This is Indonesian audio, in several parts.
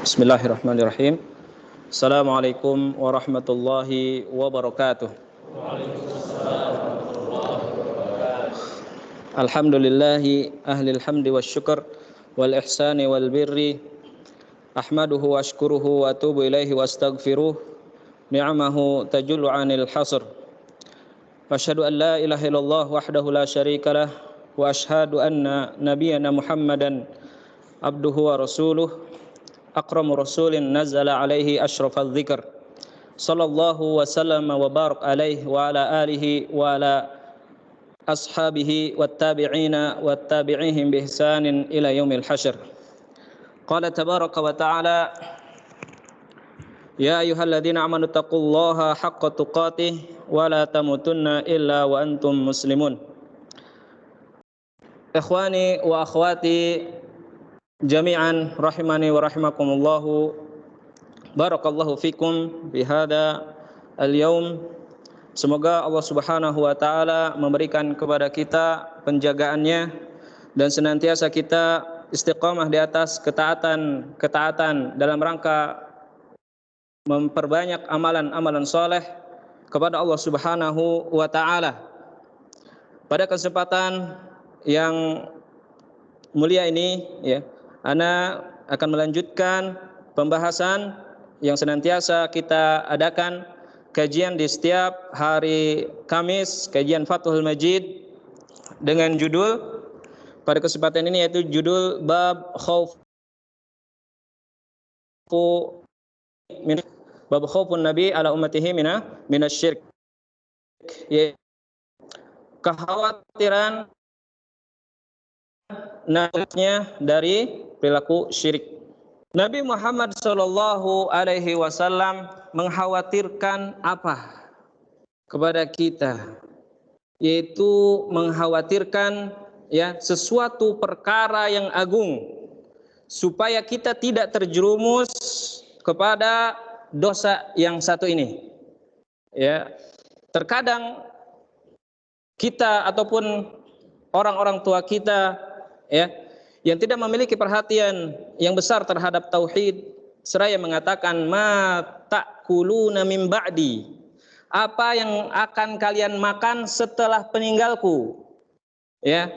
Bismillahirrahmanirrahim. Assalamualaikum warahmatullahi wabarakatuh. Alhamdulillahi ahlil hamdi wasyukur wal ihsani wal birri. Ahmaduhu wa ashkuruhu wa atubu ilaihi wa astaghfiruh. Ni'amahu tajullu 'anil hasr. Asyhadu an la ilaha illallah wahdahu la syarikalah wa asyhadu anna nabiyyana Muhammadan abduhu wa rasuluh. Akramu rasulin nazala alaihi asyrafal dzikr. Sallallahu wa sallama wa barak alaihi wa ala alihi wa ala ashabihi wat tabi'ina wat tabi'ihim bi ihsanin ila yaumil hasyr. Qala tabaraka wa ta'ala: Ya ayyuhalladzina amanu taqullaha haqqa tuqatih wa la tamutunna illa wa antum muslimun. Ikhwani wa akhwati jami'an rahimani wa rahimakumullahu, barakallahu fikum bihada al-yawm. Semoga Allah Subhanahu wa taala memberikan kepada kita penjagaannya dan senantiasa kita istiqamah di atas ketaatan dalam rangka memperbanyak amalan-amalan soleh kepada Allah Subhanahu wa taala. Pada kesempatan yang mulia ini ya, Ana akan melanjutkan pembahasan yang senantiasa kita adakan, kajian di setiap hari Kamis, kajian Fathul Majid dengan judul pada kesempatan ini yaitu judul Bab Khaufun Nabi ala ummatihi minasyirk. Kekhawatiran nabinya dari perilaku syirik. Nabi Muhammad sallallahu alaihi wasallam mengkhawatirkan apa kepada kita? Yaitu mengkhawatirkan ya sesuatu perkara yang agung supaya kita tidak terjerumus kepada dosa yang satu ini. Ya, terkadang kita ataupun orang-orang tua kita ya yang tidak memiliki perhatian yang besar terhadap tauhid, seraya mengatakan ma ta'kuluna min ba'di, apa yang akan kalian makan setelah peninggalku. Ya,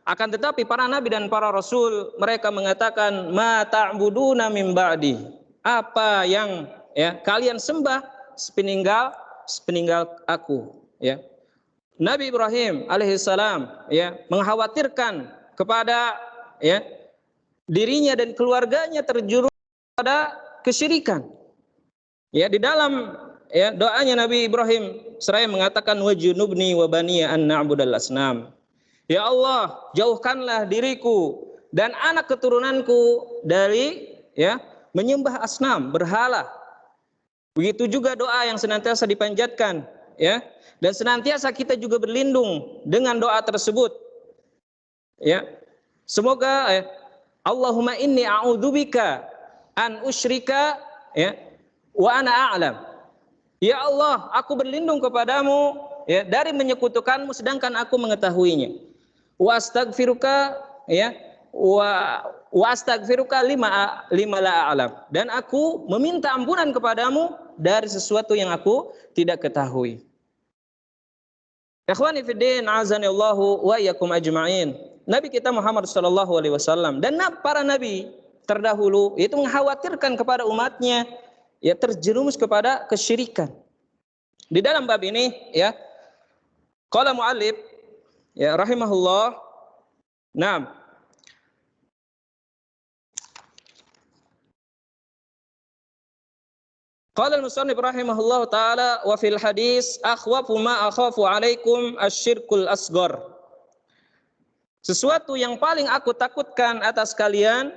akan tetapi para nabi dan para rasul mereka mengatakan ma ta'buduna min ba'di, apa yang ya kalian sembah sepeninggal aku. Ya, Nabi Ibrahim alaihissalam ya mengkhawatirkan kepada ya dirinya dan keluarganya terjerumus pada kesyirikan. Ya, di dalam ya doanya Nabi Ibrahim seraya mengatakan wajunubni wa baniya an na'budal asnam. Ya Allah, jauhkanlah diriku dan anak keturunanku dari ya menyembah asnam, berhala. Begitu juga doa yang senantiasa dipanjatkan ya, dan senantiasa kita juga berlindung dengan doa tersebut. Ya, semoga Allahumma inni a'udzubika an usyrika ya wa ana a'lam. Ya Allah, aku berlindung kepadamu ya dari menyekutukanmu sedangkan aku mengetahuinya. Wa astaghfiruka ya wa astaghfiruka lima la a'lam. Dan aku meminta ampunan kepadamu dari sesuatu yang aku tidak ketahui. Ikhwani fi din, azanillahu wa iyyakum ajma'in. Nabi kita Muhammad sallallahu alaihi wasallam dan para nabi terdahulu itu mengkhawatirkan kepada umatnya ya terjerumus kepada kesyirikan. Di dalam bab ini ya qala muallif ya rahimahullah, naam, qala al-musannif rahimahullah taala wa fil hadis akhwafu ma akhafu alaikum asyirkul asghar. Sesuatu yang paling aku takutkan atas kalian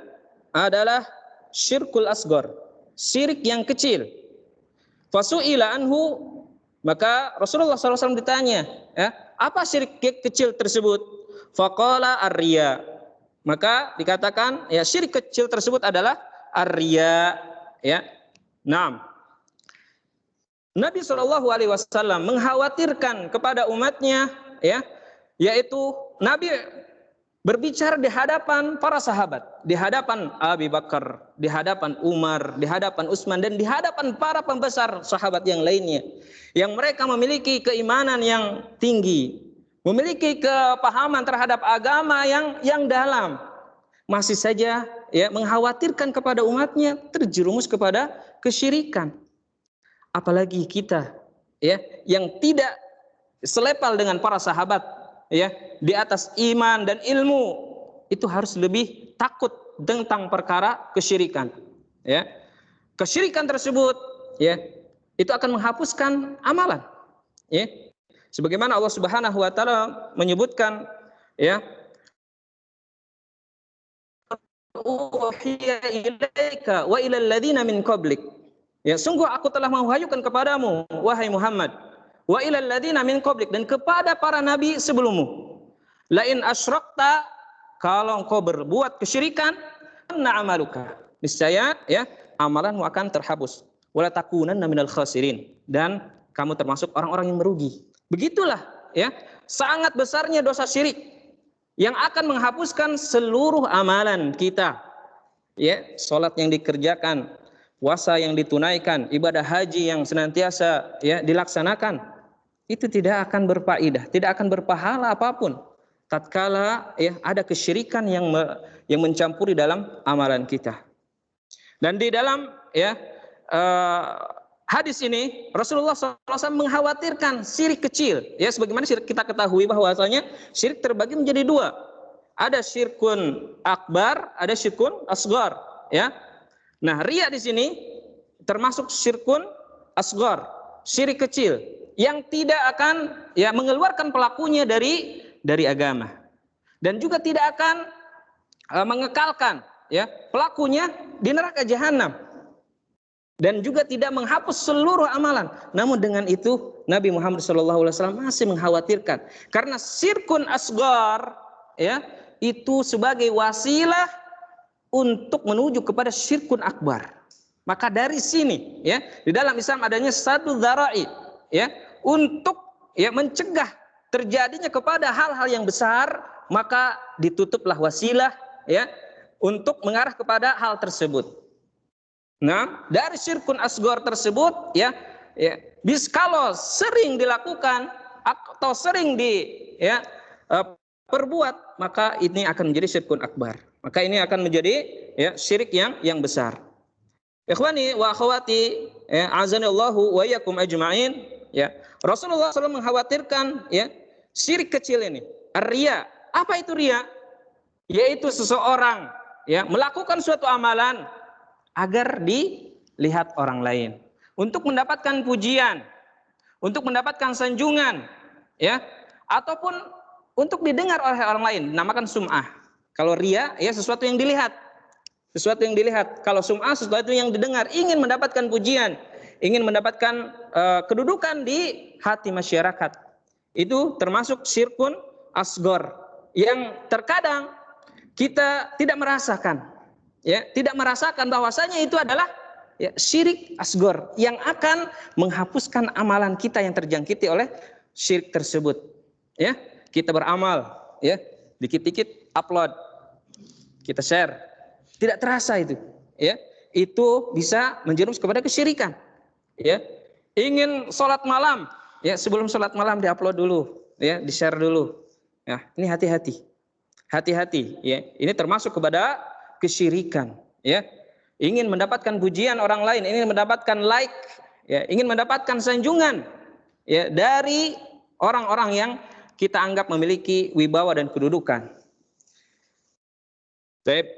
adalah syirkul asghar, syirik yang kecil. Fasu'ila anhu, maka Rasulullah SAW ditanya, ya, apa syirik kecil tersebut? Faqala ar-riya, maka dikatakan ya syirik kecil tersebut adalah ar-riya. Ya, naam. Nabi SAW mengkhawatirkan kepada umatnya, ya, yaitu Nabi berbicara di hadapan para sahabat, di hadapan Abu Bakar, di hadapan Umar, di hadapan Utsman, dan di hadapan para pembesar sahabat yang lainnya, yang mereka memiliki keimanan yang tinggi, memiliki kepahaman terhadap agama yang dalam, masih saja ya mengkhawatirkan kepada umatnya terjerumus kepada kesyirikan. Apalagi kita ya yang tidak selepal dengan para sahabat ya di atas iman dan ilmu, itu harus lebih takut tentang perkara kesyirikan ya. Kesyirikan tersebut ya itu akan menghapuskan amalan ya, sebagaimana Allah Subhanahu wa taala menyebutkan ya, uhiya ilaika wa ilal ladzina min qablik, ya sungguh aku telah mewahyukan kepadamu wahai Muhammad, wa ilal ladzina min qablik, dan kepada para nabi sebelummu, lain asyrakta, kalau engkau berbuat kesyirikan, na amaluka, niscaya ya amalanmu akan terhapus, wala takunanna minal khasirin, dan kamu termasuk orang-orang yang merugi. Begitulah ya sangat besarnya dosa syirik yang akan menghapuskan seluruh amalan kita ya, salat yang dikerjakan, puasa yang ditunaikan, ibadah haji yang senantiasa ya dilaksanakan, itu tidak akan berfaedah, tidak akan berpahala apapun tatkala ya ada kesyirikan yang mencampuri dalam amalan kita. Dan di dalam ya hadis ini Rasulullah SAW mengkhawatirkan syirik kecil ya, sebagaimana syirik kita ketahui bahwasanya syirik terbagi menjadi dua, ada syirkun akbar, ada syirkun asghar ya. Nah, riya di sini termasuk syirkun asghar, syirik kecil yang tidak akan ya mengeluarkan pelakunya dari agama, dan juga tidak akan mengekalkan ya pelakunya di neraka jahanam, dan juga tidak menghapus seluruh amalan. Namun dengan itu Nabi Muhammad SAW masih mengkhawatirkan, karena syirkun asghar ya itu sebagai wasilah untuk menuju kepada syirkun akbar. Maka dari sini ya di dalam Islam adanya satu dzara'i ya untuk ya mencegah terjadinya kepada hal-hal yang besar, maka ditutuplah wasilah ya untuk mengarah kepada hal tersebut. Nah, dari syirkun asghar tersebut ya kalau sering dilakukan atau sering perbuat, maka ini akan menjadi syirkun akbar. Maka ini akan menjadi ya syirik yang besar. Ikhwani wa akhwati, azanillahu wa iyyakum ajma'in, ya. Rasulullah SAW mengkhawatirkan ya syirik kecil ini, riya. Apa itu riya? Yaitu seseorang ya melakukan suatu amalan agar dilihat orang lain, untuk mendapatkan pujian, untuk mendapatkan sanjungan ya, ataupun untuk didengar oleh orang lain, dinamakan sum'ah. Kalau riya ya sesuatu yang dilihat. Sesuatu yang dilihat. Kalau sum'ah sesuatu yang didengar, ingin mendapatkan pujian, ingin mendapatkan kedudukan di hati masyarakat. Itu termasuk syirkun asghar yang terkadang kita tidak merasakan, ya, tidak merasakan bahwasanya itu adalah ya, syirik asghar yang akan menghapuskan amalan kita yang terjangkiti oleh syirik tersebut. Ya, kita beramal, ya, dikit-dikit upload, kita share, tidak terasa itu, ya, itu bisa menjerumus kepada kesyirikan. Ya, ingin sholat malam, ya, sebelum sholat malam diupload dulu, ya, di share dulu. Ya, ini hati-hati, hati-hati, ya, ini termasuk kepada kesyirikan, ya. Ingin mendapatkan pujian orang lain, ingin mendapatkan like, ya, ingin mendapatkan sanjungan, ya, dari orang-orang yang kita anggap memiliki wibawa dan kedudukan. Baik.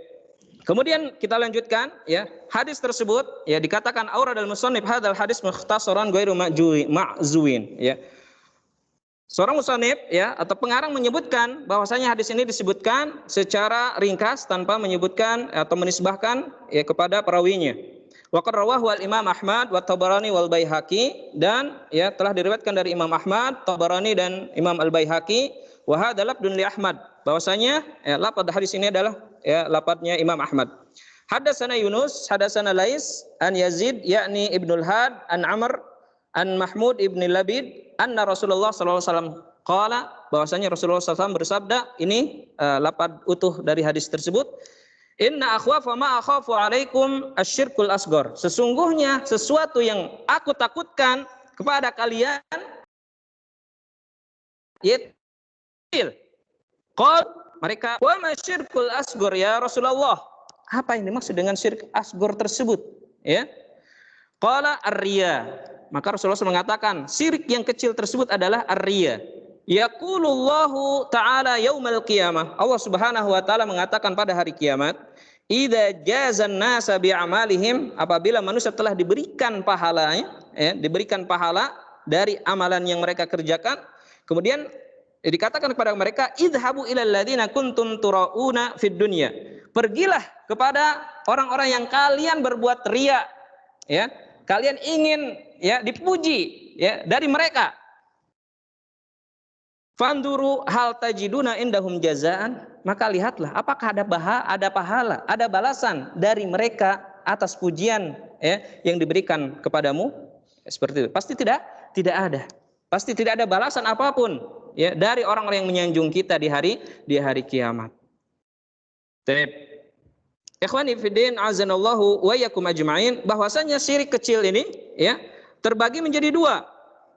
Kemudian kita lanjutkan, ya, hadis tersebut, ya, dikatakan aurad al-musannif hadzal hadis mukhtasaran ghairu ma'zuwin, ya. Seorang musannif, ya, atau pengarang menyebutkan bahwasanya hadis ini disebutkan secara ringkas tanpa menyebutkan atau menisbahkan, ya, kepada perawinya. Wa qad rawahu al-Imam Ahmad wa Tabarani wal Baihaqi, dan ya telah diriwayatkan dari Imam Ahmad, Tabarani dan Imam Al-Baihaqi, wa hadza lafdun li Ahmad, bahwasanya ya, lafaz hadis ini adalah ya lafadznya Imam Ahmad. Hadatsana Yunus, hadatsana Lais an Yazid yakni Ibnul Had an Amr an Mahmud ibn Labid anna Rasulullah sallallahu alaihi wasallam Qala, bahwasanya Rasulullah SAW bersabda, ini lafaz utuh dari hadis tersebut, inna akhwafa ma akhafu alaikum asyirkul asghar. Sesungguhnya sesuatu yang aku takutkan kepada kalian yaitu kecil. Qal, mereka, wa ma syirkul asghar ya Rasulullah? Apa yang dimaksud dengan syirik asghar tersebut? Ya. Qala ar-riya. Maka Rasulullah SAW mengatakan, syirik yang kecil tersebut adalah ar-riya. Yaqulullahu ta'ala yaumal qiyamah. Allah Subhanahu wa taala mengatakan pada hari kiamat, idza jazan nasa bi'amalihim, apabila manusia telah diberikan pahalanya, diberikan pahala dari amalan yang mereka kerjakan, kemudian dikatakan kepada mereka, idhabu ilal ladzina kuntum turauna fid dunya. Pergilah kepada orang-orang yang kalian berbuat riya, ya. Kalian ingin ya dipuji ya dari mereka. Fanduru hal tajiduna indahum jazaan, maka lihatlah apakah ada pahala, ada balasan dari mereka atas pujian ya yang diberikan kepadamu. Seperti itu. Pasti tidak ada. Pasti tidak ada balasan apapun ya dari orang-orang yang menyanjung kita di hari kiamat. Baik. Ikhwani fiddin azanallahu wa iyyakum ajma'in, bahwasanya syirik kecil ini ya terbagi menjadi dua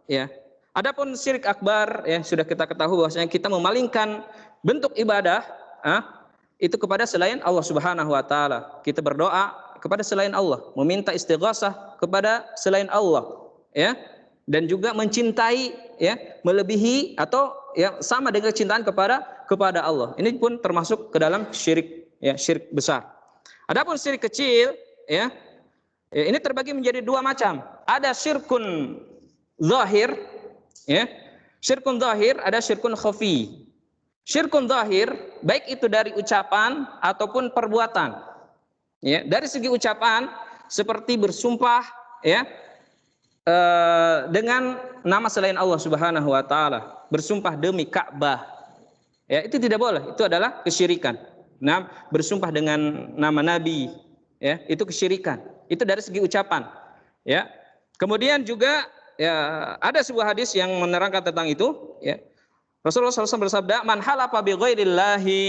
ya. Adapun syirik akbar ya sudah kita ketahui bahwasanya kita memalingkan bentuk ibadah itu kepada selain Allah Subhanahu wa taala. Kita berdoa kepada selain Allah, meminta istighasah kepada selain Allah ya, dan juga mencintai ya melebihi atau ya sama dengan kecintaan kepada Allah. Ini pun termasuk ke dalam syirik ya, syirik besar. Adapun syirik kecil ya, ini terbagi menjadi dua macam. Ada syirkun zahir ya. Syirkun zahir, ada syirkun khafi. Syirkun zahir baik itu dari ucapan ataupun perbuatan. Ya, dari segi ucapan seperti bersumpah ya dengan nama selain Allah Subhanahu wa taala, bersumpah demi Ka'bah. Ya, itu tidak boleh, itu adalah kesyirikan. Nah, bersumpah dengan nama Nabi, ya, itu kesyirikan. Itu dari segi ucapan, ya. Kemudian juga ya ada sebuah hadis yang menerangkan tentang itu, ya. Rasulullah SAW bersabda, "Man halafa bi ghairillahi,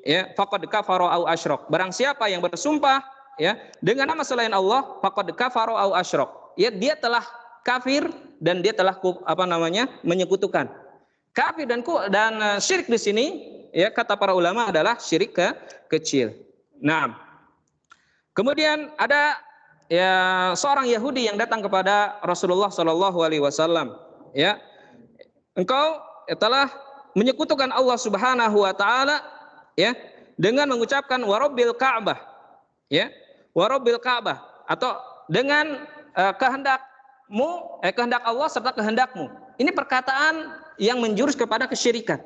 ya, faqad kafara au asyrak." Barang siapa yang bersumpah, ya, dengan nama selain Allah, faqad kafara au asyrak. Ya, dia telah kafir dan dia telah menyekutukan. Kafir dan syirik di sini ya kata para ulama adalah syirik kecil. Nah, kemudian ada ya seorang Yahudi yang datang kepada Rasulullah Shallallahu Alaihi Wasallam. Ya, engkau telah menyekutukan Allah Subhanahu Wa Taala ya dengan mengucapkan warabbil Ka'bah, ya warabbil Ka'bah, atau dengan kehendakmu, kehendak Allah serta kehendakmu. Ini perkataan yang menjurus kepada kesyirikan.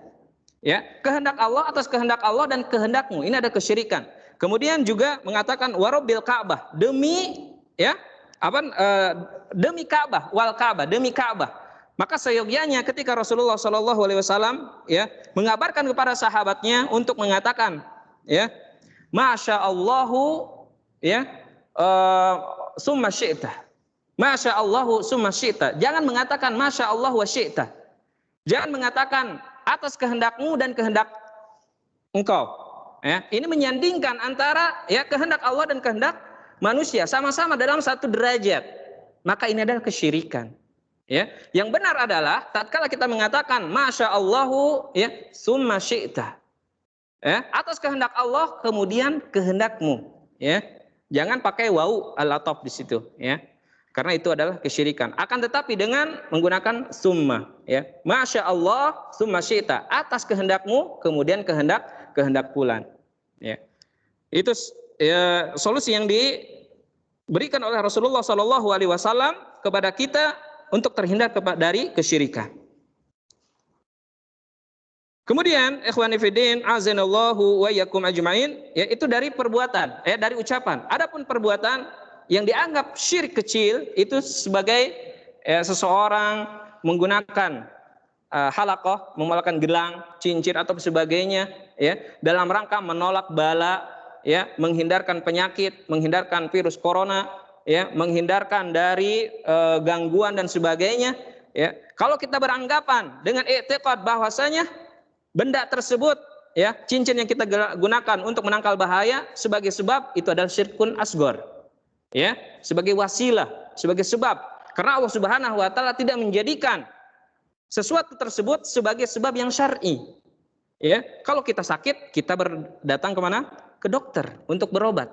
Ya, kehendak Allah atas kehendak Allah dan kehendakmu, ini ada kesyirikan. Kemudian juga mengatakan warabbil Ka'bah, demi ya demi Ka'bah, wal Ka'bah, demi Ka'bah. Maka seyogianya ketika Rasulullah Shallallahu Alaihi Wasallam ya mengabarkan kepada sahabatnya untuk mengatakan ya Masya Allahu ya summa syi'ta, Masya Allahu summa syi'ta. Jangan mengatakan Masya Allah wa syi'ta. Jangan mengatakan atas kehendakmu dan kehendak engkau. Ya, ini menyandingkan antara ya kehendak Allah dan kehendak manusia, sama-sama dalam satu derajat. Maka ini adalah kesyirikan. Ya, yang benar adalah tatkala kita mengatakan Masya Allahu ya summa syi'ta. Ya, atas kehendak Allah kemudian kehendakmu. Ya, jangan pakai wau al-ataf di situ. Ya. Karena itu adalah kesyirikan. Akan tetapi dengan menggunakan summa, ya, Masya Allah, summa syi'ta, atas kehendakmu, kemudian kehendak bulan. Ya. Itu ya, solusi yang diberikan oleh Rasulullah Shallallahu Alaihi Wasallam kepada kita untuk terhindar dari kesyirikan. Kemudian, ikhwani fiddin, azanallahu wa iyyakum ajmain, ya, itu dari perbuatan, dari ucapan. Adapun perbuatan yang dianggap syirik kecil itu sebagai seseorang menggunakan halaqah, menggunakan gelang, cincin atau sebagainya ya dalam rangka menolak bala, ya, menghindarkan penyakit, menghindarkan virus corona, ya, menghindarkan dari gangguan dan sebagainya. ya, kalau kita beranggapan dengan i'tiqad bahwasanya benda tersebut, ya, cincin yang kita gunakan untuk menangkal bahaya sebagai sebab, itu adalah syirkun asghar, ya, sebagai wasilah, sebagai sebab, karena Allah Subhanahu wa taala tidak menjadikan sesuatu tersebut sebagai sebab yang syar'i. Ya, kalau kita sakit, kita berdatang kemana? Ke dokter untuk berobat.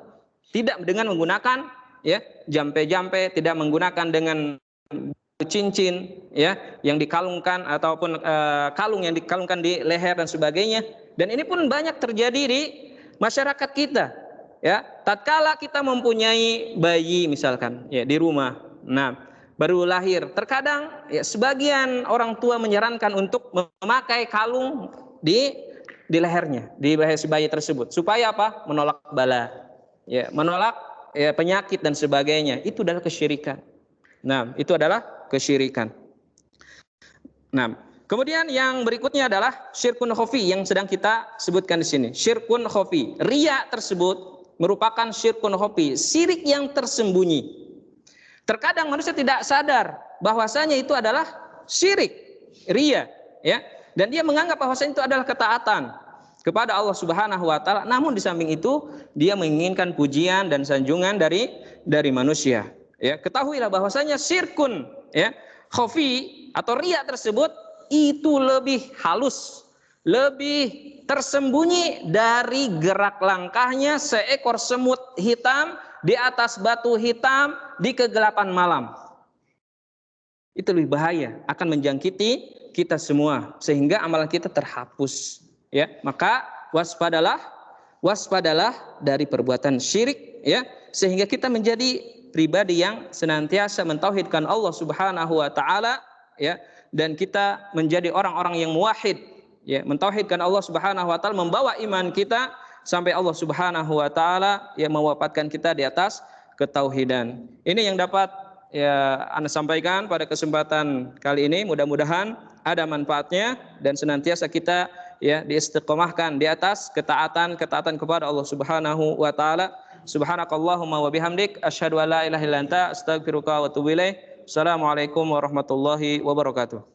Tidak dengan menggunakan, ya, jampe-jampe, tidak menggunakan dengan cincin, ya, yang dikalungkan ataupun kalung yang dikalungkan di leher dan sebagainya. Dan ini pun banyak terjadi di masyarakat kita. Ya, tatkala kita mempunyai bayi misalkan, ya, di rumah. Nah, baru lahir, terkadang, ya, sebagian orang tua menyarankan untuk memakai kalung di lehernya, di leher si bayi tersebut, supaya apa? Menolak bala, ya, menolak, ya, penyakit dan sebagainya. Itu adalah kesyirikan. Nah, itu adalah kesyirikan. Nah, kemudian yang berikutnya adalah syirkun khafi yang sedang kita sebutkan di sini. Syirkun khafi, riya tersebut merupakan syirkun khafi, syirik yang tersembunyi. Terkadang manusia tidak sadar bahwasanya itu adalah syirik, riya, ya. Dan dia menganggap bahwasanya itu adalah ketaatan kepada Allah Subhanahu wa taala, namun di samping itu dia menginginkan pujian dan sanjungan dari manusia. Ya, ketahuilah bahwasanya syirkun, ya, khafi atau riya tersebut itu lebih halus, lebih tersembunyi dari gerak langkahnya seekor semut hitam di atas batu hitam di kegelapan malam. Itu lebih bahaya, akan menjangkiti kita semua sehingga amalan kita terhapus, ya. Maka waspadalah dari perbuatan syirik, ya, sehingga kita menjadi pribadi yang senantiasa mentauhidkan Allah Subhanahu wa taala, ya, dan kita menjadi orang-orang yang muwahhid, ya, mentauhidkan Allah Subhanahu wa taala, membawa iman kita sampai Allah Subhanahu wa taala yang mewafatkan kita di atas ketauhidan. Ini yang dapat, ya, Anda sampaikan pada kesempatan kali ini. Mudah-mudahan ada manfaatnya dan senantiasa kita, ya, diistiqomahkan di atas ketaatan kepada Allah Subhanahu wa taala. Subhanakallahumma wa bihamdik asyhadu an la ilaha illa anta astaghfiruka wa atubu ilaik. Assalamualaikum warahmatullahi wabarakatuh.